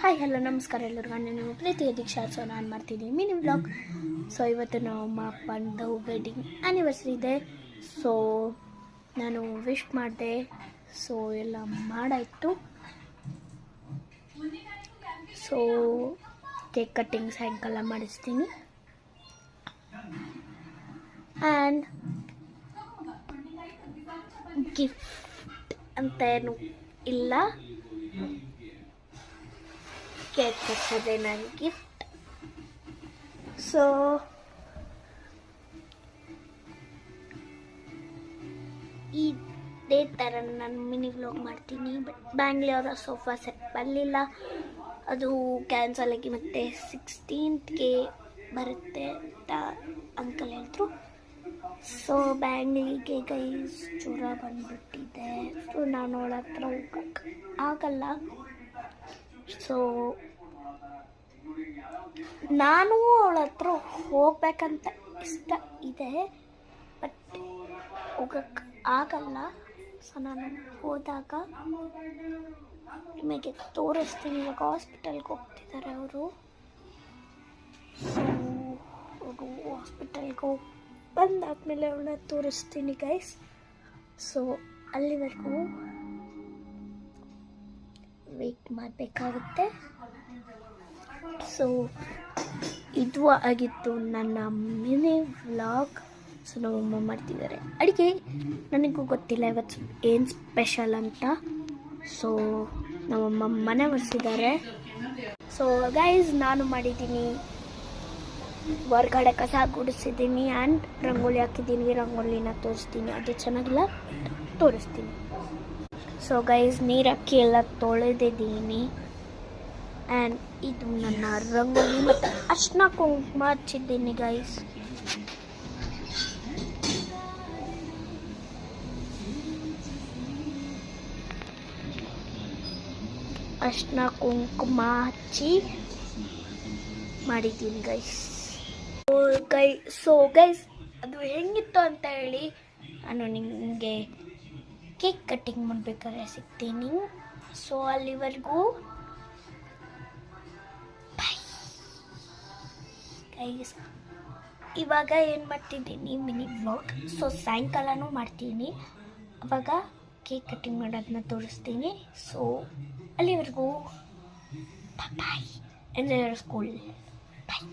Hi hello ನಮಸ್ಕಾರ ಎಲ್ಲರಿಗೂ. ನಾನು ಪ್ರೀತಿಯ ದೀಕ್ಷಾ. ಸೊ ನಾನು ಮಾಡ್ತಿದ್ದೀನಿ ಮಿನಿ ವ್ಲಾಗ್. ಸೊ ಇವತ್ತು ನಮ್ಮ ಅಪ್ಪಂದು ವೆಡ್ಡಿಂಗ್ ಆ್ಯನಿವರ್ಸರಿ ಇದೆ. ಸೊ ನಾನು ವಿಶ್ ಮಾಡಿದೆ. ಸೊ ಎಲ್ಲ ಮಾಡಾಯಿತು. ಸೊ ಕೇಕ್ ಕಟ್ಟಿಂಗ್ ಸಾಯಂಕಾಲ ಮಾಡಿಸ್ತೀನಿ. ಆ್ಯಂಡ್ ಗಿಫ್ಟ್ ಅಂತ ಏನು ಇಲ್ಲ, ಕೇಕ್ ಕಟ್ಟೋದೇ ನನ್ನ ಗಿಫ್ಟ್. ಸೊ ಇದೇ ಥರ ನಾನು ಮಿನಿ ವ್ಲಾಗ್ ಮಾಡ್ತೀನಿ. ಬಟ್ ಬ್ಯಾಂಗ್ಳೂರ ಸೋಫಾ ಸೆಟ್ ಬರಲಿಲ್ಲ, ಅದು ಕ್ಯಾನ್ಸಲ್ ಆಗಿ ಮತ್ತೆ 16th ಬರುತ್ತೆ ಅಂತ ಅಂಕಲ್ ಹೇಳಿದ್ರು. ಸೊ ಬ್ಯಾಂಗ್ಲಿಗೆ ಗೈಸ್ ಜ್ವರ ಬಂದ್ಬಿಟ್ಟಿದೆ. ಸೊ ನಾನು ಅವಳ ಹತ್ರ ಹೋಗಕ್ಕೆ ಆಗಲ್ಲ. ಸೊ ನಾನು ಅವಳ ಹತ್ರ ಹೋಗ್ಬೇಕಂತ ಇಷ್ಟ ಇದೆ, ಬಟ್ ಹೋಗಕ್ಕೆ ಆಗಲ್ಲ. ಸೊ ನಾನು ಹೋದಾಗ ನಿಮಗೆ ತೋರಿಸ್ತೀನಿ. ಇವಾಗ ಹಾಸ್ಪಿಟಲ್ಗೆ ಹೋಗ್ತಿದ್ದಾರೆ ಅವರು. ಸೊ ಅವರು ಹಾಸ್ಪಿಟಲ್ಗೆ ಹೋಗಿ ಬಂದಾದ್ಮೇಲೆ ಅವಳನ್ನ ತೋರಿಸ್ತೀನಿ ಗೈಸ್. ಸೊ ಅಲ್ಲಿವರೆಗೂ ವೆಯ್ಟ್ ಮಾಡಬೇಕಾಗುತ್ತೆ. ಸೊ ಇದು ಆಗಿತ್ತು ನನ್ನ ಮಿನಿ ವ್ಲಾಗ್. ಸೊ ನಮ್ಮಮ್ಮ ಮಾಡ್ತಿದ್ದಾರೆ ಅಡುಗೆ. ನನಗೂ ಗೊತ್ತಿಲ್ಲ ಇವತ್ತು ಏನು ಸ್ಪೆಷಲ್ ಅಂತ. ಸೊ ನಮ್ಮಮ್ಮ ಮನೆ ಒರೆಸಿದ್ದಾರೆ. ಸೊ ಗೈಸ್ ನಾನು ಮಾಡಿದ್ದೀನಿ, ಹೊರ್ಗಡೆ ಕಸ ಗುಡಿಸಿದ್ದೀನಿ ಆ್ಯಂಡ್ ರಂಗೋಲಿ ಹಾಕಿದ್ದೀನಿ. ರಂಗೋಲಿನ ತೋರಿಸ್ತೀನಿ, ಅದು ಚೆನ್ನಾಗಿಲ್ಲ ತೋರಿಸ್ತೀನಿ. ಸೊ ಗೈಸ್ ನೀರು ಹಾಕಿ ಎಲ್ಲ ತೊಳೆದಿದ್ದೀನಿ. ಆ್ಯಂಡ್ ಇದು ನನ್ನ ರಂಗೋಲಿ ಮತ್ತು ಅರ್ಶಿನ ಕುಂಕುಮ ಹಚ್ಚಿದ್ದೀನಿ ಗೈಸ್. ಅರ್ಶಿನ ಕುಂಕುಮ ಹಚ್ಚಿ ಮಾಡಿದ್ದೀನಿ ಗೈಸ್. ಸೊ ಗೈಸ್ ಅದು ಹೆಂಗಿತ್ತು ಅಂತ ಹೇಳಿ ನಾನು ನಿಮಗೆ ಕೇಕ್ ಕಟ್ಟಿಂಗ್ ಮಾಡಬೇಕಾದ್ರೆ ಸಿಗ್ತೀನಿ. ಸೊ ಅಲ್ಲಿವರೆಗೂ ಗೈಸ್. ಇವಾಗ ಏನು ಮಾಡ್ತಿದ್ದೀನಿ ಮಿನಿ ವ್ಲಾಗ್. ಸೊ ಸಾಯಂಕಾಲನೂ ಮಾಡ್ತೀನಿ, ಅವಾಗ ಕೇಕ್ ಕಟ್ಟಿಂಗ್ ಮಾಡೋದನ್ನ ತೋರಿಸ್ತೀನಿ. ಸೊ ಅಲ್ಲಿವರೆಗೂ bye. Enjoy your school. Bye.